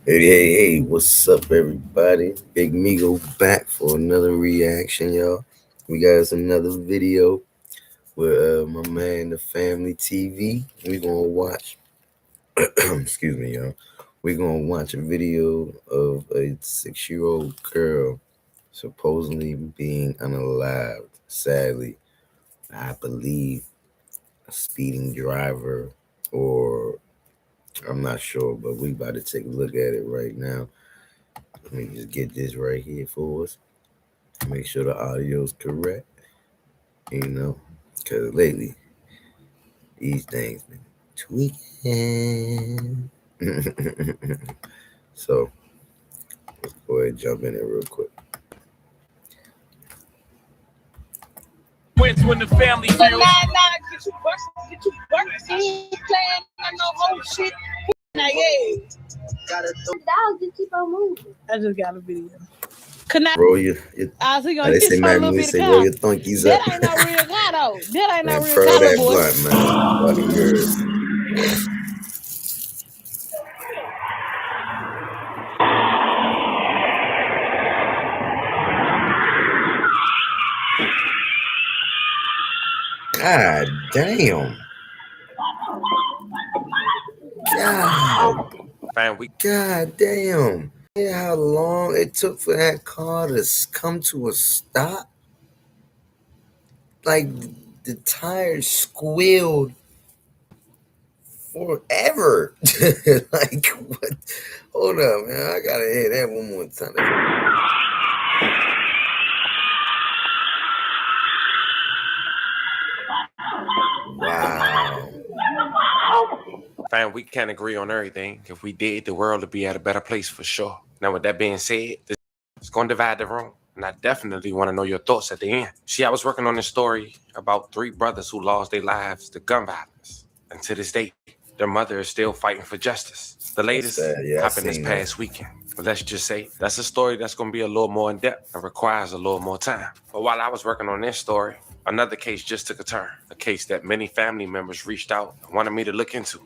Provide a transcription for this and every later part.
Hey, what's up, everybody? BigMigo back for another reaction, y'all. We got us another video with my man, the Family TV. We're gonna watch, excuse me, y'all. We're gonna watch a video of a 6-year-old girl supposedly being unalived. Sadly, I believe a speeding driver, or I'm not sure, but we about to take a look at it right now. Let me just get this right here for us. Make sure the audio is correct, because lately these things been tweaking. So let's go ahead and jump in there real quick. Wins when the family feels. Get you busted. He ain't playing on no whole shit. Nah, yeah. The dog just keep on moving. I just got a video. Could not. Roll your I was gonna they get say, you a man, little we bit say of roll car. your thunkies That up. ain't no real car though. That ain't Man, no real pearl car, that boy. blunt, man. Fucking yours. God damn. God damn. Yeah, how long it took for that car to come to a stop? Like, the tires squealed forever. Like, what? Hold up, man. I gotta hear that one more time. Wow. Fam, we can't agree on everything. If we did, the world would be at a better place for sure. Now, with that being said, it's going to divide the room. And I definitely want to know your thoughts at the end. See, I was working on this story about 3 brothers who lost their lives to gun violence. And to this day, their mother is still fighting for justice. The latest happened this past weekend. But let's just say that's a story that's going to be a little more in depth and requires a little more time. But while I was working on this story, another case just took a turn. A case that many family members reached out and wanted me to look into,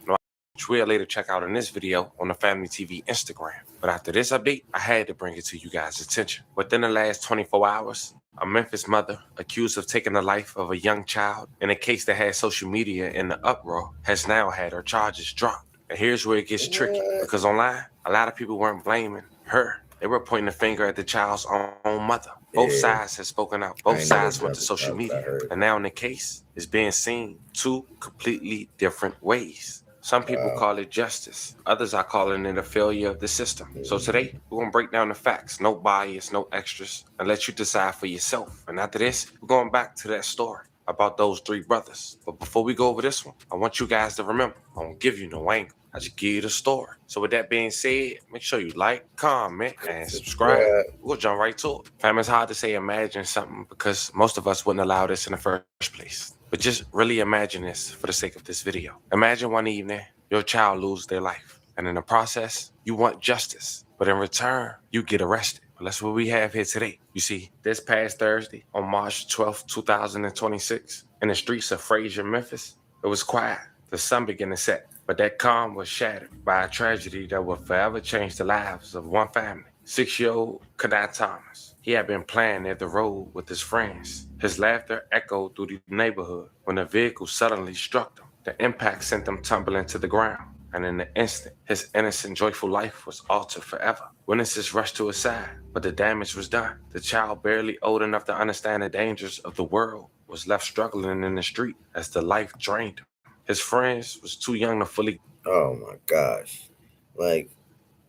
which we'll later check out in this video on the Family TV Instagram. But after this update, I had to bring it to you guys' attention. Within the last 24 hours, a Memphis mother accused of taking the life of a young child in a case that had social media in the uproar has now had her charges dropped. And here's where it gets tricky, because online, a lot of people weren't blaming her. They were pointing the finger at the child's own mother. Both sides have spoken out. Both sides went to social media. And now in the case, it's being seen 2 completely different ways. Some people call it justice. Others are calling it a failure of the system. So today, we're going to break down the facts. No bias, no extras, and let you decide for yourself. And after this, we're going back to that story about those 3 brothers. But before we go over this one, I want you guys to remember, I won't give you no angle. I just give you the story. So with that being said, make sure you like, comment, and subscribe. We'll jump right to it. Fam, it's hard to say imagine something because most of us wouldn't allow this in the first place. But just really imagine this for the sake of this video. Imagine one evening, your child loses their life. And in the process, you want justice. But in return, you get arrested. Well, that's what we have here today. You see, this past Thursday, on March 12th, 2026, in the streets of Fraser, Memphis, it was quiet. The sun began to set. But that calm was shattered by a tragedy that would forever change the lives of one family. 6-year-old Kadai Thomas. He had been playing near the road with his friends. His laughter echoed through the neighborhood when a vehicle suddenly struck them. The impact sent them tumbling to the ground, and in an instant, his innocent, joyful life was altered forever. Witnesses rushed to his side, but the damage was done. The child, barely old enough to understand the dangers of the world, was left struggling in the street as the life drained him. His friends was too young to fully. Oh my gosh. Like,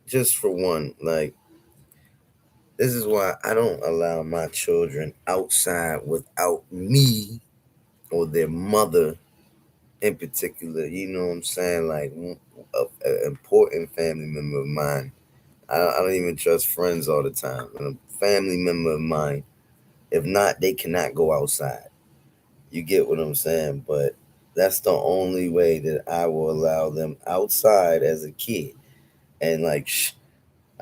just for one, like, this is why I don't allow my children outside without me or their mother in particular. You know what I'm saying? Like, an important family member of mine. I don't even trust friends all the time. And a family member of mine, if not, they cannot go outside. You get what I'm saying? But that's the only way that I will allow them outside as a kid. And like,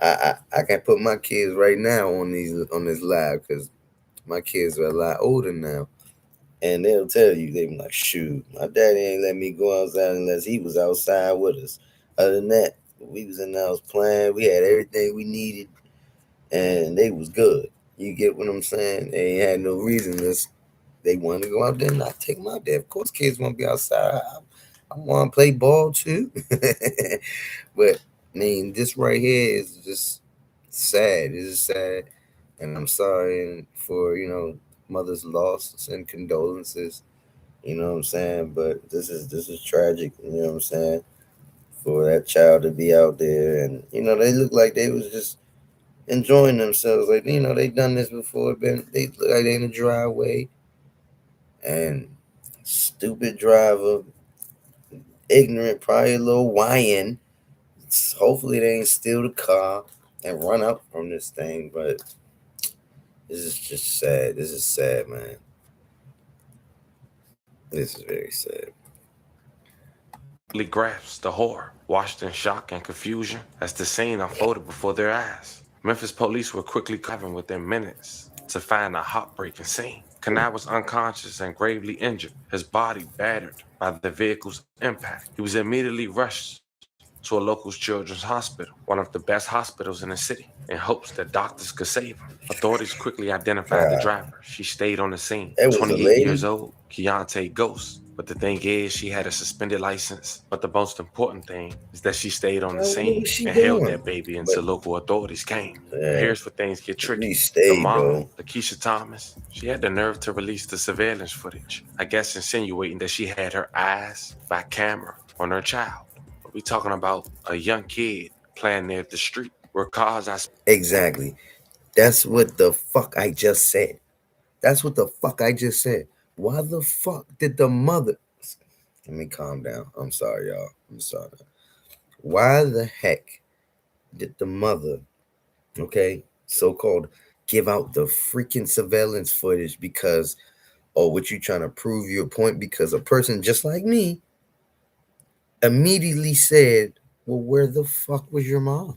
I can put my kids right now on this live because my kids are a lot older now, and they'll tell you, they be like, shoot, my daddy ain't let me go outside unless he was outside with us. Other than that, We was in the house playing. We had everything we needed, and they was good. You get what I'm saying? They had no reason to. They wanted to go out there and not take them out there. Of course, kids want to be outside. I want to play ball too. But I mean, this right here is just sad. It's just sad, and I'm sorry for mother's loss and condolences. You know what I'm saying? But this is tragic. You know what I'm saying? For that child to be out there, and they look like they was just enjoying themselves. Like they done this before. They look like they in a driveway, and stupid driver, ignorant, probably a little whining. Hopefully they ain't steal the car and run up from this thing. But this is just sad. This is sad, man. This is very sad. Grasped the horror, watched in shock and confusion as the scene unfolded before their eyes. Memphis police were quickly covering within minutes to find a heartbreaking scene. Kanai was unconscious and gravely injured, his body battered by the vehicle's impact. He was immediately rushed to a local children's hospital, one of the best hospitals in the city, in hopes that doctors could save him. Authorities quickly identified the driver. She stayed on the scene. It was 28 years old, Keontae Ghost. But the thing is, she had a suspended license. But the most important thing is that she stayed on the scene and held that baby until local authorities came. Here's where things get tricky. The mom, Lakeisha Thomas, she had the nerve to release the surveillance footage, I guess insinuating that she had her eyes by camera on her child. We talking about a young kid playing near the street where cars are. Exactly. That's what the fuck I just said. That's what the fuck I just said. Why the fuck did the mother... Let me calm down. I'm sorry, y'all. I'm sorry. Why the heck did the mother, okay, so-called give out the freaking surveillance footage because, what you trying to prove your point? Because a person just like me immediately said, well, where the fuck was your mom?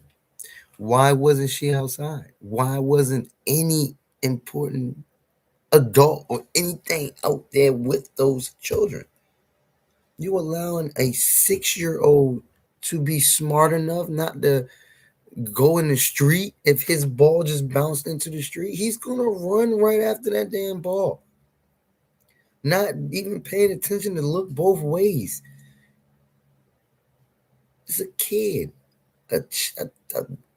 Why wasn't she outside? Why wasn't any important adult or anything out there with those children? You allowing a 6-year-old to be smart enough not to go in the street. If his ball just bounced into the street, he's gonna run right after that damn ball, not even paying attention to look both ways. It's a kid, a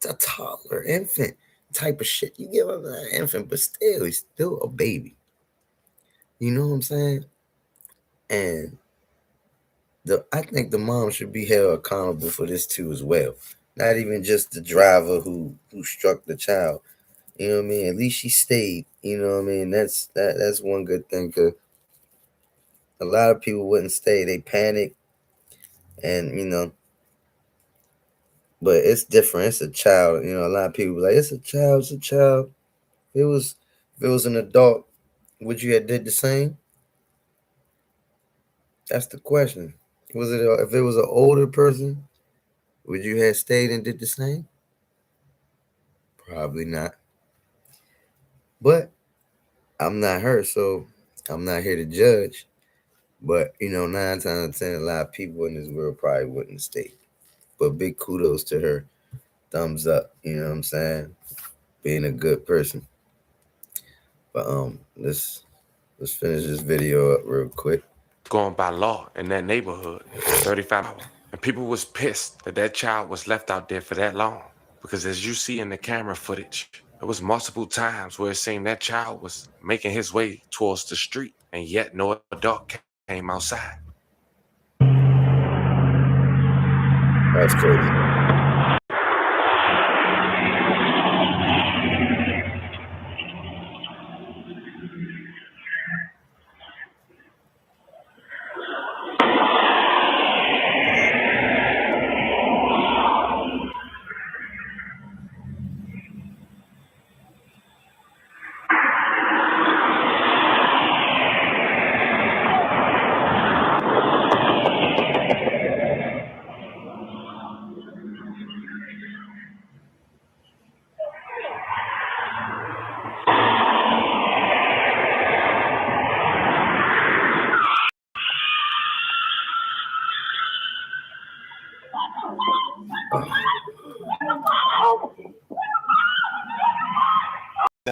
toddler, infant type of shit. You give him an infant, but still, he's still a baby. You know what I'm saying? And I think the mom should be held accountable for this too as well. Not even just the driver who struck the child. You know what I mean? At least she stayed. You know what I mean? That's one good thing, because a lot of people wouldn't stay. They panic, and but it's different. It's a child. A lot of people like, it's a child. It's a child. If it was an adult, would you have did the same? That's the question. Was it if it was an older person, would you have stayed and did the same? Probably not. But I'm not her, so I'm not here to judge. But 9 times out of 10, a lot of people in this world probably wouldn't stay. But big kudos to her. Thumbs up. You know what I'm saying? Being a good person. But let's finish this video up real quick. Going by law in that neighborhood, 35 hours. And people was pissed that child was left out there for that long. Because as you see in the camera footage, there was multiple times where it seemed that child was making his way towards the street, and yet no adult came outside. That's crazy.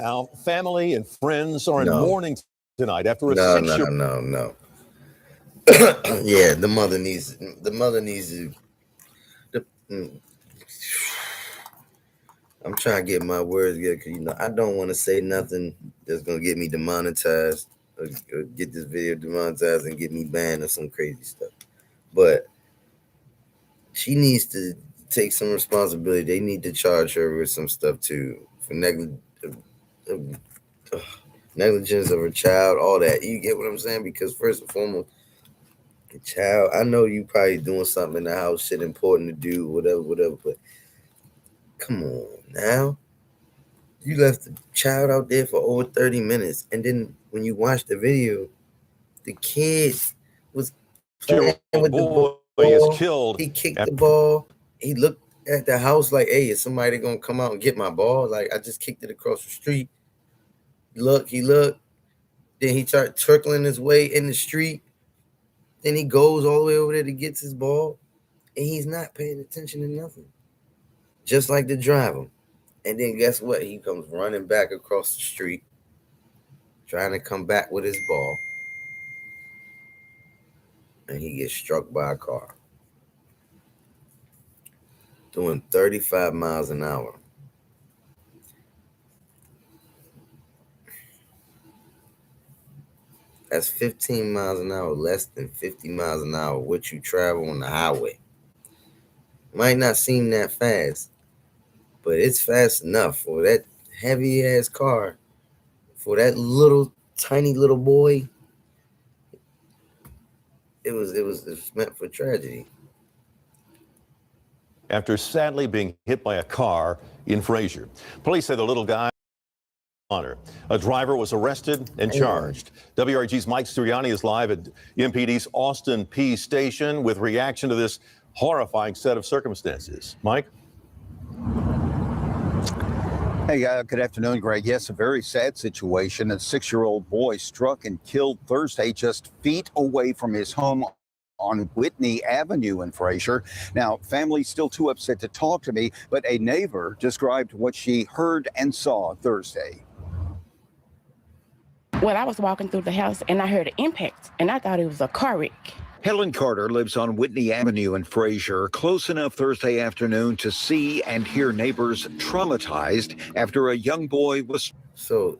Now, family and friends are in No. mourning tonight after a No, 6-year. no. Yeah, the mother needs to. I'm trying to get my words together because I don't want to say nothing that's gonna get me demonetized or get this video demonetized and get me banned or some crazy stuff. But she needs to take some responsibility. They need to charge her with some stuff too for negligence of her child, all that. You get what I'm saying? Because first and foremost, the child, I know you probably doing something in the house, shit important to do, whatever, but come on now. You left the child out there for over 30 minutes. And then when you watch the video, the kid was playing with the Boy is ball. killed. He kicked the ball. He looked at the house like, hey, is somebody going to come out and get my ball? Like, I just kicked it across the street. He looked. Then he started trickling his way in the street. Then he goes all the way over there to get his ball. And he's not paying attention to nothing. Just like the driver. And then guess what? He comes running back across the street, trying to come back with his ball. And he gets struck by a car. Doing 35 miles an hour. That's 15 miles an hour, less than 50 miles an hour, what you travel on the highway. Might not seem that fast, but it's fast enough for that heavy ass car, for that little tiny little boy. It was meant for tragedy. After sadly being hit by a car in Fraser. Police say the little guy honor. A driver was arrested and charged. WRG's Mike Sirianni is live at MPD's Austin Peay station with reaction to this horrifying set of circumstances. Mike? Hey, good afternoon, Greg. Yes, a very sad situation. A 6-year-old boy struck and killed Thursday just feet away from his home on Whitney Avenue in Fraser. Now, family's still too upset to talk to me, but a neighbor described what she heard and saw Thursday. Well, I was walking through the house and I heard an impact and I thought it was a car wreck. Helen Carter lives on Whitney Avenue in Fraser, close enough Thursday afternoon to see and hear neighbors traumatized after a young boy was. So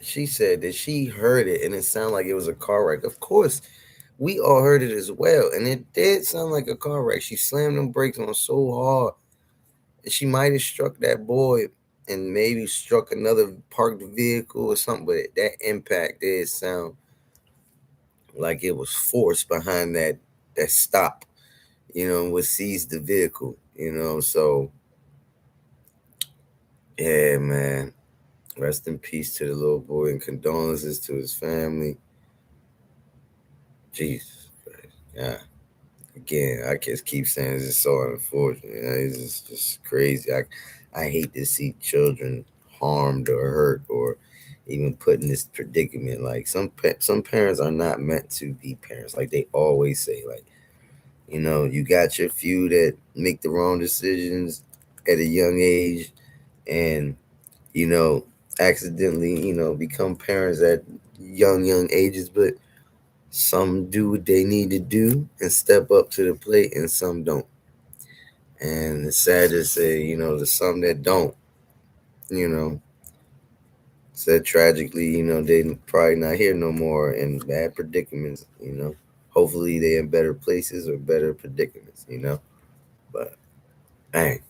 she said that she heard it and it sounded like it was a car wreck. Of course, we all heard it as well. And it did sound like a car wreck. She slammed them brakes on so hard. And she might have struck that boy and maybe struck another parked vehicle or something. But that impact did sound like it was force behind that stop, what seized the vehicle, so yeah, man, rest in peace to the little boy and condolences to his family. Jesus Christ. Yeah, again, I just keep saying it's just so unfortunate. It's just crazy. I hate to see children harmed or hurt or even put in this predicament. Like some parents are not meant to be parents. Like they always say, like, you got your few that make the wrong decisions at a young age and, accidentally, become parents at young ages. But some do what they need to do and step up to the plate and some don't. And it's sad to say, there's some that don't, said tragically, they probably not here no more in bad predicaments, Hopefully they're in better places or better predicaments, But hey,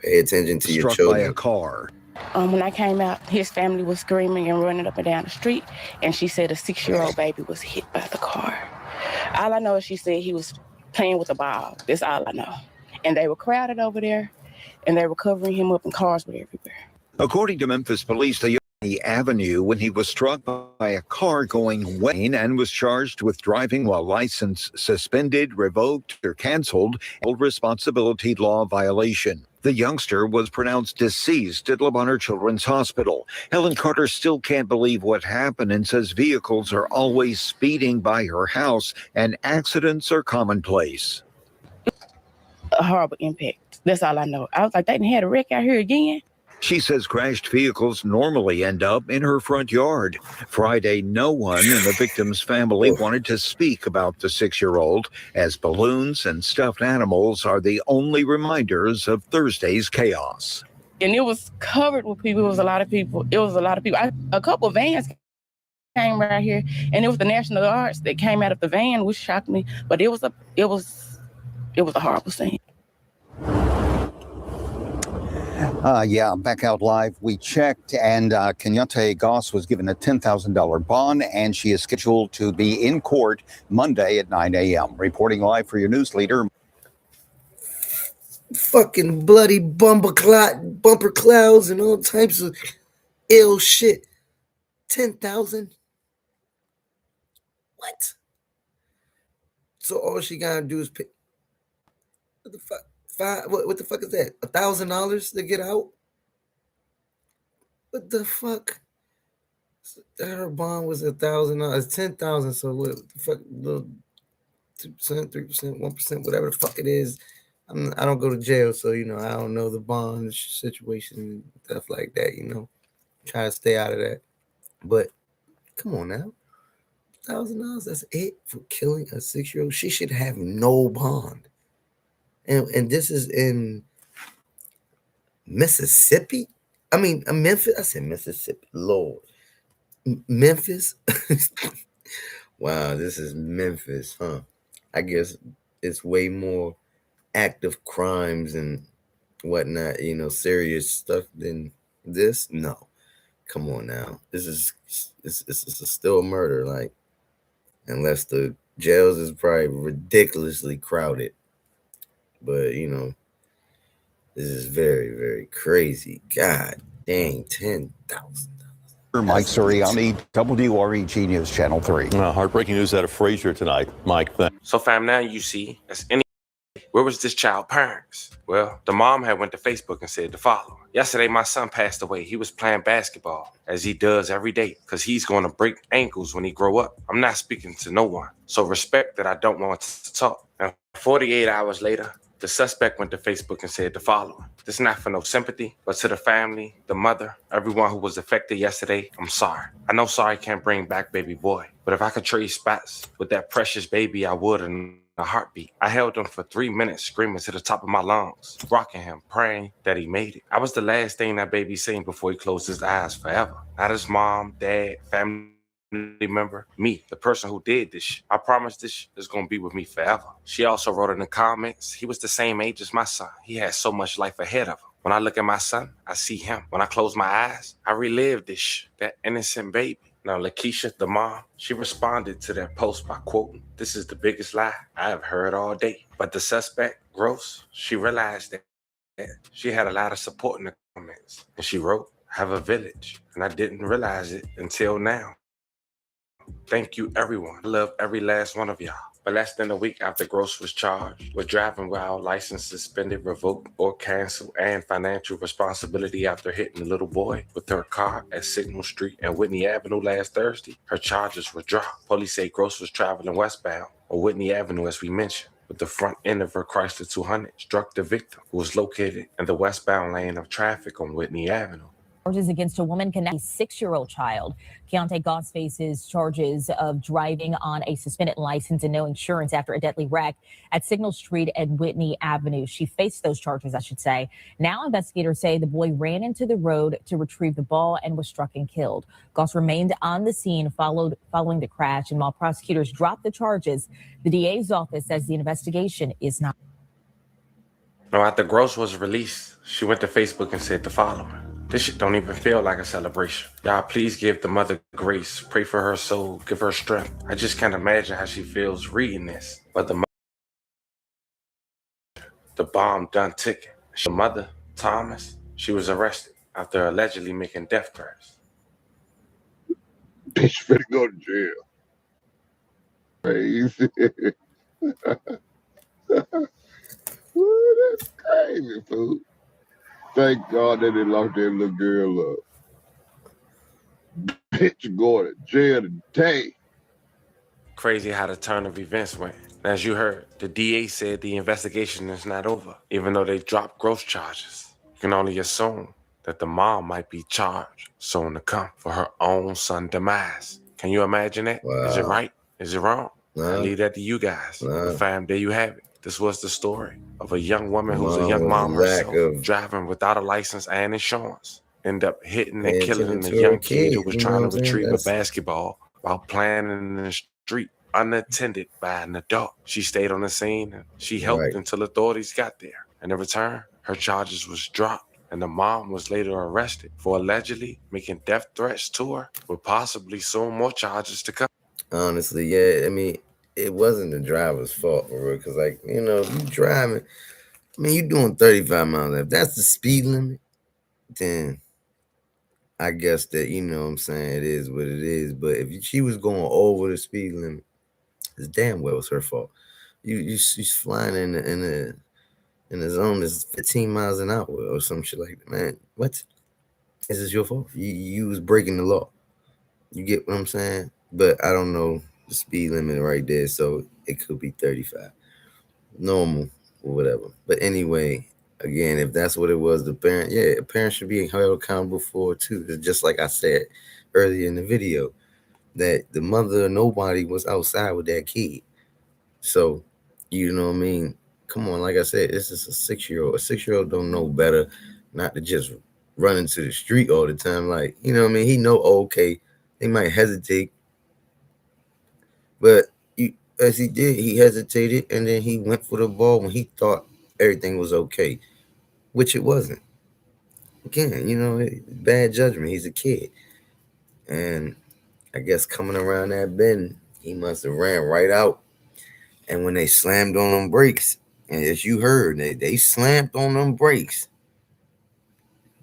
pay attention to your children. Struck by a car. When I came out, his family was screaming and running up and down the street, and she said a 6-year-old baby was hit by the car. All I know is she said he was playing with a ball. That's all I know. And they were crowded over there, and they were covering him up, and cars were everywhere. According to Memphis police, the Avenue when he was struck by a car going Wayne and was charged with driving while license suspended, revoked, or canceled, old responsibility law violation. The youngster was pronounced deceased at Le Bonheur Children's Hospital. Helen Carter still can't believe what happened and says vehicles are always speeding by her house and accidents are commonplace. A horrible impact. That's all I know. I was like, they done had a wreck out here again. She says crashed vehicles normally end up in her front yard. Friday, no one in the victim's family wanted to speak about the 6-year-old, as balloons and stuffed animals are the only reminders of Thursday's chaos. And it was covered with people. It was a lot of people. A couple of vans came right here, and it was the National Guards that came out of the van, which shocked me. But it was a horrible scene. Yeah, back out live. We checked, and Kenyante Goss was given a $10,000 bond, and she is scheduled to be in court Monday at 9 a.m. Reporting live for your news leader. Fucking bloody bumper clouds and all types of ill shit. 10,000? What? So all she gotta do is pay. What the fuck? What the fuck is that? $1,000 to get out? What the fuck? Her bond was $1,000. 10,000. So what the fuck? Little 2%, 3%, 1%, whatever the fuck it is. I don't go to jail, so I don't know the bond situation and stuff like that. Try to stay out of that. But come on now, $1,000. That's it for killing a 6-year-old. She should have no bond. And this is in Mississippi. I mean, Memphis. I said Mississippi. Lord, Memphis. Wow, this is Memphis, huh? I guess it's way more active crimes and whatnot, serious stuff than this. No, come on now. This is still a murder, like, unless the jails is probably ridiculously crowded. But this is very, very crazy. God dang, $10,000. Mike Suriani, WREG News Channel 3. Heartbreaking news out of Frazier tonight. Mike, thanks. So fam, now you see, where was this child parents? Well, the mom had went to Facebook and said the following. Yesterday, my son passed away. He was playing basketball, as he does every day, because he's going to break ankles when he grow up. I'm not speaking to no one, so respect that I don't want to talk. And 48 hours later, the suspect went to Facebook and said the following. This is not for no sympathy, but to the family, the mother, everyone who was affected yesterday, I'm sorry. I know sorry can't bring back baby boy, but if I could trade spots with that precious baby, I would in a heartbeat. I held him for 3 minutes, screaming to the top of my lungs, rocking him, praying that he made it. I was the last thing that baby seen before he closed his eyes forever. Not his mom, dad, family member, me, the person who did this. I promise this is going to be with me forever. She also wrote in the comments, he was the same age as my son. He had so much life ahead of him. When I look at my son, I see him. When I close my eyes, I relive that innocent baby. Now, Lakeisha, the mom, she responded to that post by quoting, "This is the biggest lie I have heard all day." But the suspect, Gross, she realized that she had a lot of support in the comments. And she wrote, "Have a village." And I didn't realize it until now. Thank you, everyone. I love every last one of y'all. But less than a week after Gross was charged with driving while license suspended, revoked, or canceled, and financial responsibility after hitting the little boy with her car at Signal Street and Whitney Avenue last Thursday, her charges were dropped. Police say Gross was traveling westbound on Whitney Avenue, as we mentioned, with the front end of her Chrysler 200 struck the victim, who was located in the westbound lane of traffic on Whitney Avenue. Charges against a woman connected to a 6-year-old child. Keontae Goss faces charges of driving on a suspended license and no insurance after a deadly wreck at Signal Street and Whitney Avenue. She faced those charges, I should say. Now investigators say the boy ran into the road to retrieve the ball and was struck and killed. Goss remained on the scene following the crash, and while prosecutors dropped the charges, the DA's office says the investigation is not. Now, after Gross was released, she went to Facebook and said the following. This shit don't even feel like a celebration. Y'all, please give the mother grace. Pray for her soul. Give her strength. I just can't imagine how she feels reading this. But the bomb done ticking. The mother, Thomas, she was arrested after allegedly making death threats. Bitch better go to jail. Crazy. Ooh, that's crazy, fool. Thank God that they locked that little girl up. Bitch going to jail today. Crazy how the turn of events went. As you heard, the DA said the investigation is not over, even though they dropped Gross charges. You can only assume that the mom might be charged soon to come for her own son's demise. Can you imagine that? Wow. Is it right? Is it wrong? I leave that to you guys. Nah. But fam, there you have it. This was the story of a young woman who's a Mom young was mom lack herself, of driving without a license and insurance. End up hitting and paying killing attention a to her young kid who kids. was You know trying to what I'm saying? retrieve a That's basketball while playing in the street, unattended by an adult. She stayed on the scene and she helped right. until authorities got there. In return, her charges was dropped, and the mom was later arrested for allegedly making death threats to her, with possibly soon more charges to come. Honestly, yeah. I mean, it wasn't the driver's fault for real. Cause like, you know, you driving. I mean, you doing 35 miles. If that's the speed limit, then I guess that, you know what I'm saying, it is what it is. But if she was going over the speed limit, it's damn well was her fault. She's flying in the zone that's 15 miles an hour or some shit like that. Man, what? Is this your fault? You was breaking the law. You get what I'm saying? But I don't know the speed limit right there, so it could be 35. Normal or whatever. But anyway, again, if that's what it was, the parent should be held accountable for it too. It's just like I said earlier in the video, that the mother or nobody was outside with that kid. So, you know what I mean? Come on, like I said, this is a 6-year-old. A 6-year-old don't know better not to just run into the street all the time. Like, you know what I mean? He know, okay, they might hesitate, but as he did, he hesitated and then he went for the ball when he thought everything was okay, which it wasn't. Again, you know, bad judgment. He's a kid. And I guess coming around that bend, he must have ran right out. And when they slammed on them brakes, and as you heard, they slammed on them brakes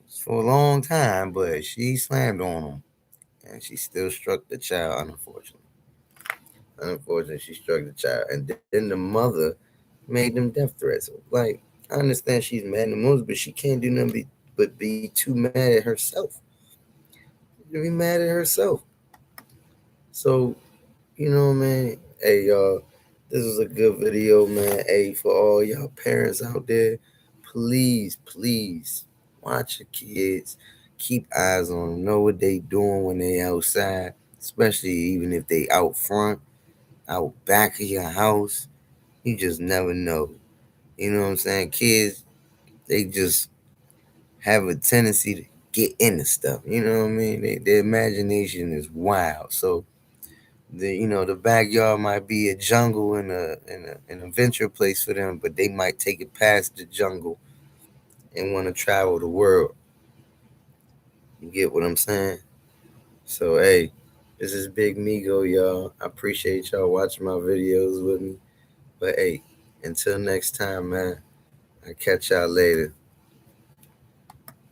for a long time, but she slammed on them. And she still struck the child, unfortunately. Unfortunately, she struck the child. And then the mother made them death threats. Like, I understand she's mad in the moves, but she can't do nothing but be too mad at herself. Be mad at herself. So, you know, man, hey, y'all, this was a good video, man. Hey, for all y'all parents out there, please, please watch your kids. Keep eyes on them. Know what they doing when they outside, especially even if they out front, out back of your house. You just never know. You know what I'm saying? Kids, they just have a tendency to get into stuff. You know what I mean? Their imagination is wild. So the backyard might be a jungle and an adventure place for them, but they might take it past the jungle and want to travel the world. You get what I'm saying? So hey, this is BigMigo, y'all. I appreciate y'all watching my videos with me. But hey, until next time, man. I'll catch y'all later.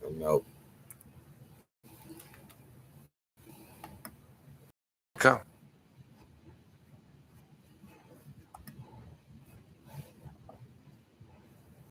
I'm out.